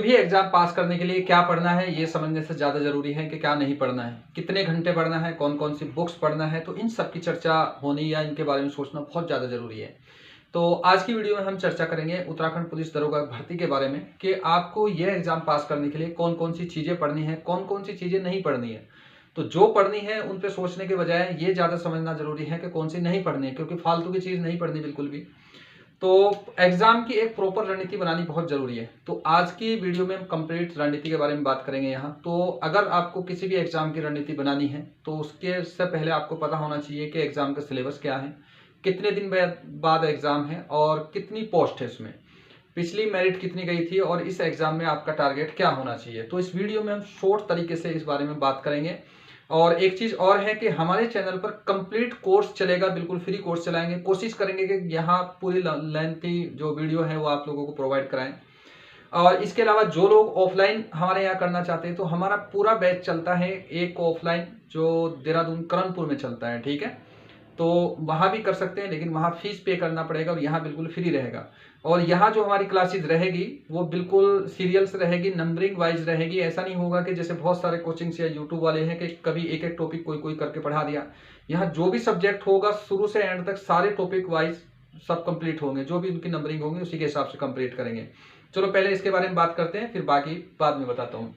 भी एग्जाम पास करने के लिए क्या पढ़ना है ये समझने से ज़्यादा ज़रूरी है कि क्या नहीं पढ़ना है, कितने घंटे पढ़ना है, कौन कौन सी बुक्स पढ़ना है। तो इन सब की चर्चा होनी या इनके बारे में सोचना बहुत ज़्यादा ज़रूरी है। तो आज की वीडियो में हम चर्चा करेंगे उत्तराखंड पुलिस दरोगा भर्ती के बारे में कि आपको यह एग्जाम पास करने के लिए कौन कौन सी चीज़ें पढ़नी है, कौन कौन सी चीज़ें नहीं पढ़नी है। तो जो पढ़नी है उन पे सोचने के बजाय ये ज़्यादा समझना जरूरी है कि कौन सी नहीं पढ़नी है, क्योंकि फालतू की चीज़ नहीं पढ़नी बिल्कुल भी। तो एग्जाम की एक प्रॉपर रणनीति बनानी बहुत जरूरी है। तो आज की वीडियो में हम कंप्लीट रणनीति के बारे में बात करेंगे यहाँ। तो अगर आपको किसी भी एग्जाम की रणनीति बनानी है तो उसके से पहले आपको पता होना चाहिए कि एग्जाम का सिलेबस क्या है, कितने दिन बाद एग्जाम है और कितनी पोस्ट है उसमें, पिछली मेरिट कितनी गई थी और इस एग्जाम में आपका टारगेट क्या होना चाहिए। तो इस वीडियो में हम शॉर्ट तरीके से इस बारे में बात करेंगे। और एक चीज और है कि हमारे चैनल पर कंप्लीट कोर्स चलेगा, बिल्कुल फ्री कोर्स चलाएंगे। कोशिश करेंगे कि यहाँ पूरी लेंथी जो वीडियो है वो आप लोगों को प्रोवाइड कराएं। और इसके अलावा जो लोग ऑफलाइन हमारे यहाँ करना चाहते हैं तो हमारा पूरा बैच चलता है, एक ऑफलाइन जो देहरादून करणपुर में चलता है, ठीक है। तो वहाँ भी कर सकते हैं, लेकिन वहाँ फीस पे करना पड़ेगा और यहाँ बिल्कुल फ्री रहेगा। और यहाँ जो हमारी क्लासेज रहेगी वो बिल्कुल सीरियल्स रहेगी, नंबरिंग वाइज रहेगी। ऐसा नहीं होगा कि जैसे बहुत सारे कोचिंग्स या यूट्यूब वाले हैं कि कभी एक एक टॉपिक कोई कोई करके पढ़ा दिया। यहाँ जो भी सब्जेक्ट होगा शुरू से एंड तक सारे टॉपिक वाइज सब कंप्लीट होंगे, जो भी उनकी नंबरिंग होंगे उसी के हिसाब से कंप्लीट करेंगे। चलो पहले इसके बारे में बात करते हैं, फिर बाकी बाद में बताता हूँ।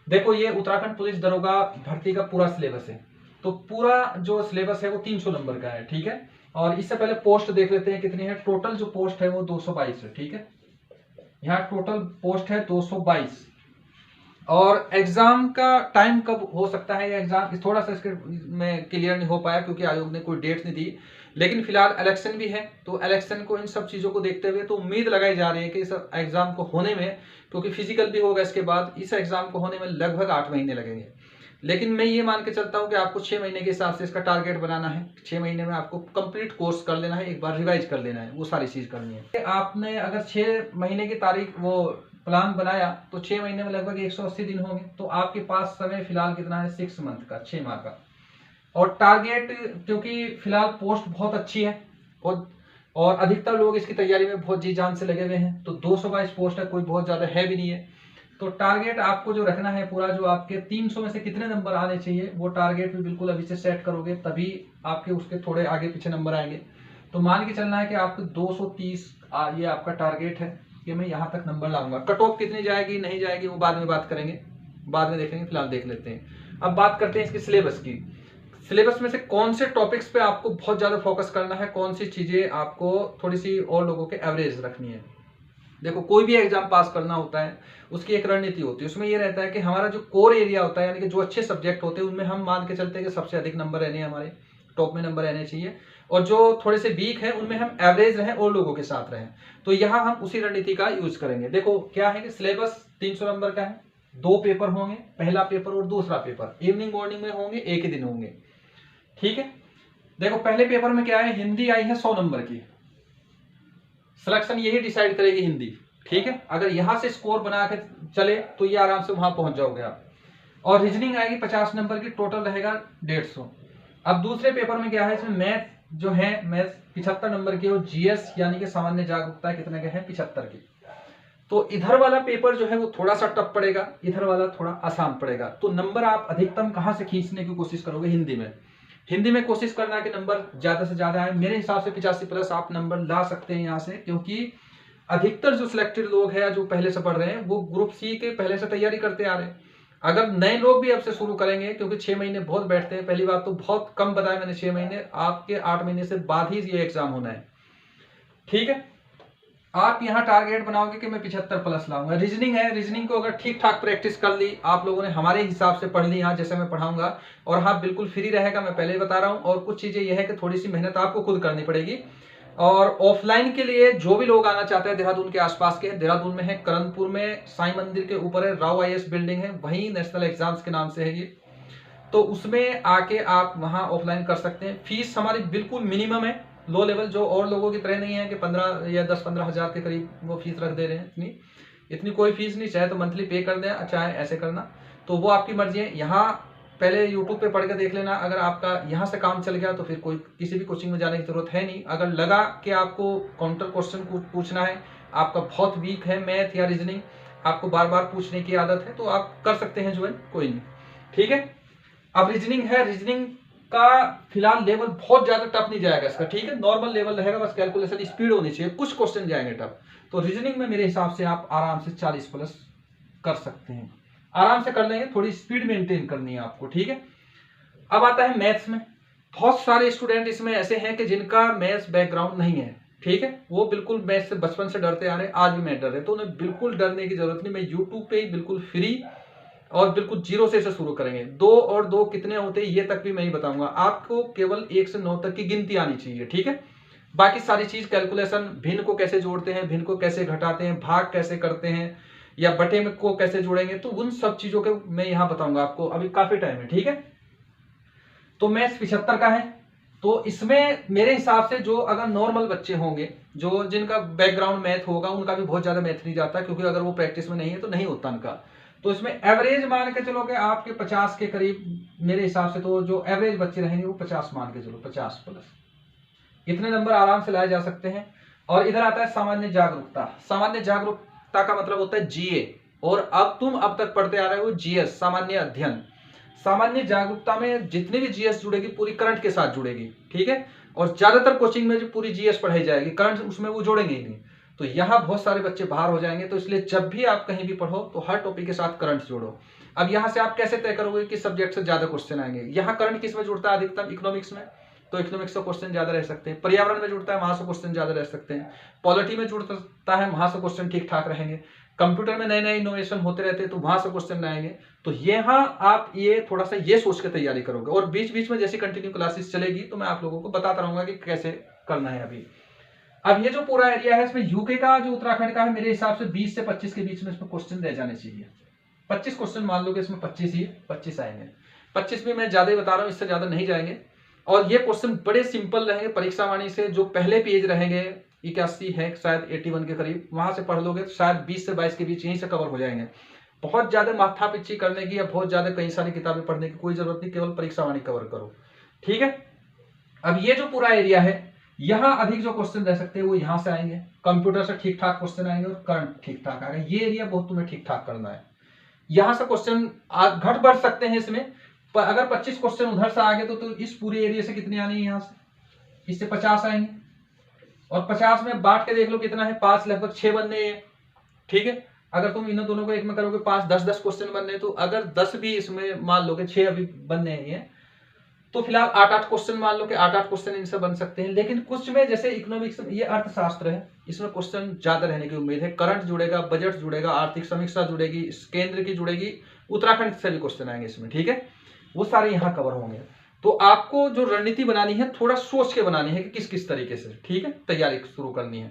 देखो, ये उत्तराखंड पुलिस दरोगा भर्ती का पूरा सिलेबस है। तो पूरा जो सिलेबस है वो 300 नंबर का है, ठीक है। और इससे पहले पोस्ट देख लेते हैं कितनी है। टोटल जो पोस्ट है वो 222 है, ठीक है। यहाँ टोटल पोस्ट है 222। और एग्जाम का टाइम कब हो सकता है, ये एग्जाम थोड़ा सा इसके में क्लियर नहीं हो पाया क्योंकि आयोग ने कोई डेट नहीं दी। लेकिन फिलहाल इलेक्शन भी है, तो इलेक्शन को इन सब चीजों को देखते हुए तो उम्मीद लगाई जा रही है कि इस एग्जाम को होने में, क्योंकि फिजिकल भी होगा इसके बाद, इस एग्जाम को होने में लगभग 8 महीने लगेंगे। लेकिन मैं ये मान के चलता हूँ कि आपको 6 महीने के हिसाब से इसका टारगेट बनाना है। 6 महीने में आपको कंप्लीट कोर्स कर लेना है, एक बार रिवाइज कर लेना है, वो सारी चीज करनी है। आपने अगर 6 महीने की तारीख वो प्लान बनाया तो 6 महीने में लगभग 180 दिन होंगे। तो आपके पास समय फिलहाल कितना है, 6 मंथ का, 6 माह का। और टारगेट, क्योंकि फिलहाल पोस्ट बहुत अच्छी है और अधिकतर लोग इसकी तैयारी में बहुत जी जान से लगे हुए हैं, तो 222 पोस्ट है, कोई बहुत ज्यादा है भी नहीं है। तो टारगेट आपको जो रखना है पूरा, जो आपके 300 में से कितने नंबर आने चाहिए वो टारगेट भी बिल्कुल अभी से सेट करोगे, तभी आपके उसके थोड़े आगे पीछे नंबर आएंगे। तो मान के चलना है कि आपको 230 ये आपका टारगेट है कि मैं यहाँ तक नंबर लाऊंगा। कट ऑफ कितनी जाएगी नहीं जाएगी वो बाद में बात करेंगे, बाद में देखेंगे, फिलहाल देख लेते हैं। अब बात करते हैं इसके सिलेबस की। सिलेबस में से कौन से टॉपिक्स पे आपको बहुत ज्यादा फोकस करना है, कौन सी चीजें आपको थोड़ी सी और लोगों के एवरेज रखनी है। देखो, कोई भी एग्जाम पास करना होता है उसकी एक रणनीति होती है। उसमें ये रहता है कि हमारा जो कोर एरिया होता है, यानी कि जो अच्छे सब्जेक्ट होते हैं उनमें हम मान के चलते हैं कि सबसे अधिक नंबर रहने, हमारे टॉप में नंबर रहने चाहिए। और जो थोड़े से वीक है उनमें हम एवरेज रहें और लोगों के साथ रहें। तो यहाँ हम उसी रणनीति का यूज करेंगे। देखो क्या है कि सिलेबस 300 नंबर का है, 2 पेपर होंगे, पहला पेपर और दूसरा पेपर इवनिंग मॉर्निंग में होंगे, एक ही दिन होंगे, ठीक है। देखो पहले पेपर में क्या है, हिंदी आई है 100 नंबर की, सिलेक्शन यही डिसाइड करेगी हिंदी, ठीक है। अगर यहां से स्कोर बना के चले तो ये आराम से वहां पहुंच जाओगे आप। और रीजनिंग आएगी 50 नंबर की, टोटल रहेगा 150। अब दूसरे पेपर में क्या है, इसमें मैथ जो है, मैथ 75 नंबर की और जीएस यानी कि सामान्य जागरूकता कितने के है, 75 की। तो इधर वाला पेपर जो है वो थोड़ा सा टफ पड़ेगा, इधर वाला थोड़ा आसान पड़ेगा। तो नंबर आप अधिकतम कहां से खींचने की कोशिश करोगे, हिंदी में। हिंदी में कोशिश करना है कि नंबर ज्यादा से ज्यादा है। मेरे हिसाब से 85+ आप नंबर ला सकते हैं यहाँ से, क्योंकि अधिकतर जो सिलेक्टेड लोग हैं जो पहले से पढ़ रहे हैं वो ग्रुप सी के पहले से तैयारी करते आ रहे हैं। अगर नए लोग भी अब से शुरू करेंगे, क्योंकि 6 महीने बहुत बैठते हैं, पहली बात तो बहुत कम बताया मैंने 6 महीने, आपके 8 महीने से बाद ही ये एग्जाम होना है, ठीक है। आप यहाँ टारगेट बनाओगे कि मैं 75+ लाऊंगा। रीजनिंग है, रीजनिंग को अगर ठीक ठाक प्रैक्टिस कर ली आप लोगों ने, हमारे हिसाब से पढ़ ली यहाँ जैसे मैं पढ़ाऊंगा, और हाँ बिल्कुल फ्री रहेगा, मैं पहले ही बता रहा हूँ। और कुछ चीजें यह है कि थोड़ी सी मेहनत आपको खुद करनी पड़ेगी। और ऑफलाइन के लिए जो भी लोग आना चाहते हैं देहरादून के आसपास के, देहरादून में है, करणपुर में साईं मंदिर के ऊपर है, राव IAS बिल्डिंग है, वहीं नेशनल एग्जाम्स के नाम से है ये। तो उसमें आके आप वहां ऑफलाइन कर सकते हैं। फीस हमारी बिल्कुल मिनिमम है, लो लेवल, जो और लोगों की तरह नहीं है कि 15 या 10-15 हजार के करीब वो फीस रख दे रहे हैं। इतनी कोई फीस नहीं, चाहे तो मंथली पे कर दें, चाहे ऐसे करना, तो वो आपकी मर्जी है। यहाँ पहले यूट्यूब पे पढ़ के देख लेना, अगर आपका यहाँ से काम चल गया तो फिर कोई किसी भी कोचिंग में जाने की जरूरत है नहीं। अगर लगा कि आपको काउंटर क्वेश्चन पूछना है, आपका बहुत वीक है मैथ या रीजनिंग, आपको बार बार पूछने की आदत है तो आप कर सकते हैं ज्वाइन, कोई नहीं, ठीक है। अब रीजनिंग है, रीजनिंग का फिलहाल लेवल बहुत ज्यादा टफ नहीं जाएगा इसका, ठीक है, नॉर्मल लेवल रहेगा, बस कैलकुलेशन स्पीड होनी चाहिए, कुछ क्वेश्चन जाएंगे टफ। तो रीजनिंग में मेरे हिसाब से आप आराम से 40 प्लस कर सकते हैं, आराम से कर लेंगे, थोड़ी स्पीड मेंटेन करनी है आपको, ठीक है। अब आता है मैथ्स में। बहुत सारे स्टूडेंट इसमें ऐसे हैं कि जिनका मैथ्स बैकग्राउंड नहीं है, ठीक है, वो बिल्कुल मैथ्स से बचपन से डरते आ रहे हैं, आज भी मैथ डर रहे हैं, तो उन्हें बिल्कुल डरने की जरूरत नहीं। मैं यूट्यूब पे ही बिल्कुल फ्री और बिल्कुल जीरो से इसे शुरू करेंगे। 2 और 2 कितने होते हैं ये तक भी मैं ही बताऊंगा, आपको केवल 1 से 9 तक की गिनती आनी चाहिए, ठीक है। बाकी सारी चीज कैलकुलेशन, भिन्न को कैसे जोड़ते हैं, भिन्न को कैसे घटाते हैं, भाग कैसे करते हैं, या बटे में को कैसे जोड़ेंगे, तो उन सब चीजों के मैं यहाँ बताऊंगा आपको, अभी काफी टाइम है, ठीक है। तो मैथ्स 75 का है, तो इसमें मेरे हिसाब से जो अगर नॉर्मल बच्चे होंगे, जो जिनका बैकग्राउंड मैथ होगा, उनका भी बहुत ज्यादा मैथ नहीं जाता, क्योंकि अगर वो प्रैक्टिस में नहीं है तो नहीं होता उनका। तो इसमें एवरेज मान के चलोगे आपके 50 के करीब मेरे हिसाब से, तो जो एवरेज बच्चे रहेंगे वो 50 मान के चलो, 50 प्लस इतने नंबर आराम से लाए जा सकते हैं। और इधर आता है सामान्य जागरूकता। सामान्य जागरूकता का मतलब होता है जीए, और अब तुम अब तक पढ़ते आ रहे हो जीएस, सामान्य अध्ययन। सामान्य जागरूकता में जितनी भी जीएस जुड़ेगी पूरी करंट के साथ जुड़ेगी, ठीक है। और ज्यादातर कोचिंग में जो पूरी जीएस पढ़ाई जाएगी, करंट उसमें वो जोड़ेंगे ही नहीं, तो यहाँ बहुत सारे बच्चे बाहर हो जाएंगे। तो इसलिए जब भी आप कहीं भी पढ़ो तो हर टॉपिक के साथ करंट जोड़ो। अब यहाँ से आप कैसे तय करोगे कि सब्जेक्ट से ज्यादा क्वेश्चन आएंगे। यहाँ करंट किस में जुड़ता है अधिकतम, इकोनॉमिक्स में, तो इकोनॉमिक्स से क्वेश्चन ज्यादा रह सकते हैं। पर्यावरण में जुड़ता है, वहां से क्वेश्चन ज्यादा रह सकते हैं। पॉलिटी में जुड़ता है, वहां से क्वेश्चन ठीक ठाक रहेंगे। कंप्यूटर में नए नए इनोवेशन होते रहते हैं, तो वहां से क्वेश्चन आएंगे। तो यहाँ आप ये थोड़ा सा ये सोच के तैयारी करोगे, और बीच बीच में जैसे कंटिन्यू क्लासेस चलेगी तो मैं आप लोगों को बताता रहूंगा कि कैसे करना है। अभी अब ये जो पूरा एरिया है, इसमें यूके का जो उत्तराखंड का है, मेरे हिसाब से 20 से 25 के बीच में इसमें क्वेश्चन रह जाने चाहिए। 25 क्वेश्चन मान लो कि इसमें 25 आएंगे। 25 भी मैं ज्यादा ही बता रहा हूँ, इससे ज्यादा नहीं जाएंगे। और ये क्वेश्चन बड़े सिंपल रहेंगे, परीक्षा वाणी से जो पहले पेज रहेंगे 81 है शायद 81 के करीब, वहां से पढ़ लोगे तो शायद 20 से 22 के बीच यहीं से कवर हो जाएंगे। बहुत ज्यादा माथा पिच्ची करने की या बहुत ज्यादा कई सारी किताबें पढ़ने की कोई जरूरत नहीं, केवल परीक्षा वाणी कवर करो, ठीक है। अब ये जो पूरा एरिया है, यहाँ अधिक जो क्वेश्चन रह सकते हैं वो यहाँ से आएंगे, कंप्यूटर से ठीक ठाक क्वेश्चन आएंगे और करंट ठीक ठाक आएगा। ये एरिया बहुत तुम्हें ठीक ठाक करना है। यहाँ से क्वेश्चन घट बढ़ सकते हैं इसमें, पर अगर 25 क्वेश्चन उधर से आ गए तो इस पूरे एरिया से कितने आने हैं, यहाँ से इससे 50 आएंगे। और 50 में बांट के देख लो कितना है, 5 लगभग 6 बनने हैं, ठीक है। अगर तुम इन दोनों को एक में करोगे 5 10 क्वेश्चन बनने, तो अगर 10 भी इसमें मान लो कि 6 अभी बनने हैं, तो फिलहाल 8 क्वेश्चन मान लो कि 8 क्वेश्चन इनसे बन सकते हैं। लेकिन कुछ में जैसे इकोनॉमिक्स, ये अर्थशास्त्र है, इसमें क्वेश्चन ज्यादा रहने की उम्मीद है। करंट जुड़ेगा, बजट जुड़ेगा, आर्थिक समीक्षा जुड़ेगी, केंद्र की जुड़ेगी, उत्तराखंड से भी क्वेश्चन आएंगे इसमें, ठीक है। वो सारे यहाँ कवर होंगे। तो आपको जो रणनीति बनानी है थोड़ा सोच के बनानी है कि किस किस तरीके से, ठीक है, तैयारी शुरू करनी है।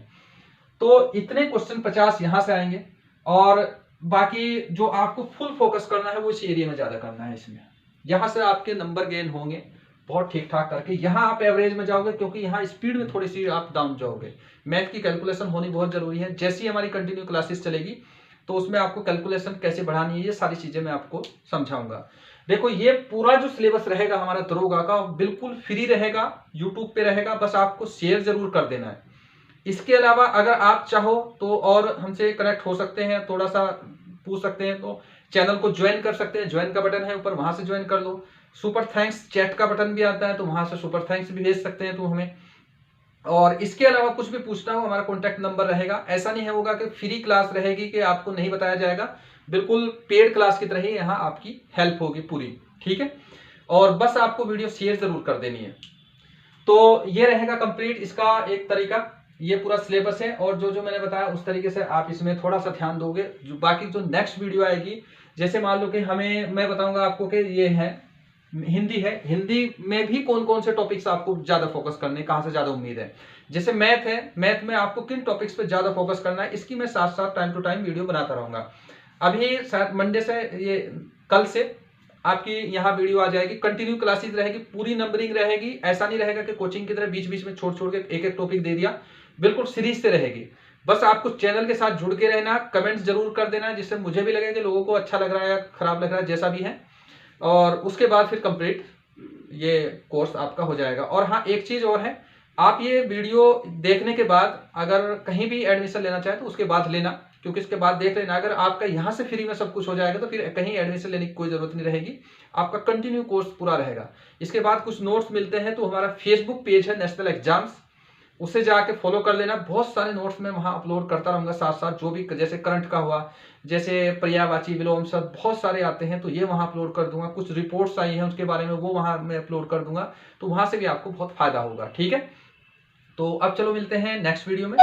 तो इतने क्वेश्चन 50 यहाँ से आएंगे, और बाकी जो आपको फुल फोकस करना है वो इस एरिया में ज्यादा करना है। इसमें यहाँ से आपके नंबर गेन होंगे बहुत ठीक ठाक करके, यहाँ आप एवरेज में जाओगे, क्योंकि यहाँ स्पीड में थोड़ी सी आप डाउन जाओगे। मैथ की कैलकुलेशन होनी बहुत जरूरी है। जैसी हमारी कंटिन्यू क्लासेस चलेगी तो उसमें आपको कैलकुलेशन कैसे बढ़ानी है, ये सारी चीजें मैं आपको समझाऊंगा। देखो ये पूरा जो सिलेबस रहेगा हमारा दरोगा का बिल्कुल फ्री रहेगा, यूट्यूब पे रहेगा, बस आपको शेयर जरूर कर देना है। इसके अलावा अगर आप चाहो तो और हमसे कनेक्ट हो सकते हैं, थोड़ा सा पूछ सकते हैं, तो चैनल को ज्वाइन कर सकते हैं। ज्वाइन का बटन है ऊपर, वहां से ज्वाइन कर लो। सुपर थैंक्स चैट का बटन भी आता है, तो वहां से सुपर थैंक्स भी भेज सकते हैं तो हमें। और इसके अलावा कुछ भी पूछना हो, हमारा कॉन्टैक्ट नंबर रहेगा। ऐसा नहीं होगा कि फ्री क्लास रहेगी कि आपको नहीं बताया जाएगा, बिल्कुल पेड क्लास की तरह ही यहाँ आपकी हेल्प होगी पूरी, ठीक है। और बस आपको वीडियो शेयर जरूर कर देनी है। तो ये रहेगा कंप्लीट इसका एक तरीका, ये पूरा सिलेबस है। और जो जो मैंने बताया उस तरीके से आप इसमें थोड़ा सा ध्यान दोगे। जो बाकी जो नेक्स्ट वीडियो आएगी, जैसे मान लो कि हमें, मैं बताऊंगा आपको कि ये है हिंदी है, हिंदी में भी कौन कौन से टॉपिक्स आपको ज्यादा फोकस करने, कहां से ज्यादा उम्मीद है। जैसे मैथ है, मैथ में आपको किन टॉपिक्स पे ज्यादा फोकस करना है, इसकी मैं साथ साथ टाइम टू टाइम वीडियो बनाता रहूंगा। अभी शायद मंडे से, ये कल से आपकी यहाँ वीडियो आ जाएगी, कंटिन्यू क्लासेस रहेगी, पूरी नंबरिंग रहेगी। ऐसा नहीं रहेगा कि कोचिंग की तरह बीच बीच में छोड़ छोड़ के एक एक टॉपिक दे दिया, बिल्कुल सीरीज से रहेगी। बस आपको चैनल के साथ जुड़ के रहना, कमेंट्स जरूर कर देना, जिससे मुझे भी लगे कि लोगों को अच्छा लग रहा है या खराब लग रहा है, जैसा भी है। और उसके बाद फिर कंप्लीट ये कोर्स आपका हो जाएगा। और हाँ, एक चीज और है, आप ये वीडियो देखने के बाद अगर कहीं भी एडमिशन लेना चाहे तो उसके बाद लेना, क्योंकि इसके बाद देख लेना, अगर आपका यहाँ से फ्री में सब कुछ हो जाएगा तो फिर कहीं एडमिशन लेने की कोई जरूरत नहीं रहेगी, आपका कंटिन्यू कोर्स पूरा रहेगा। इसके बाद कुछ नोट्स मिलते हैं, तो हमारा फेसबुक पेज है नेशनल एग्जाम्स, उसे जाके फॉलो कर लेना। बहुत सारे नोट्स मैं वहां अपलोड करता रहूंगा साथ साथ, जो भी जैसे करंट का हुआ, जैसे पर्यायवाची विलोम शब्द बहुत सारे आते हैं तो ये वहां अपलोड कर दूंगा। कुछ रिपोर्ट्स आई हैं उसके बारे में वो वहां मैं अपलोड कर दूंगा, तो वहां से भी आपको बहुत फायदा होगा। ठीक है, तो अब चलो मिलते हैं नेक्स्ट वीडियो में।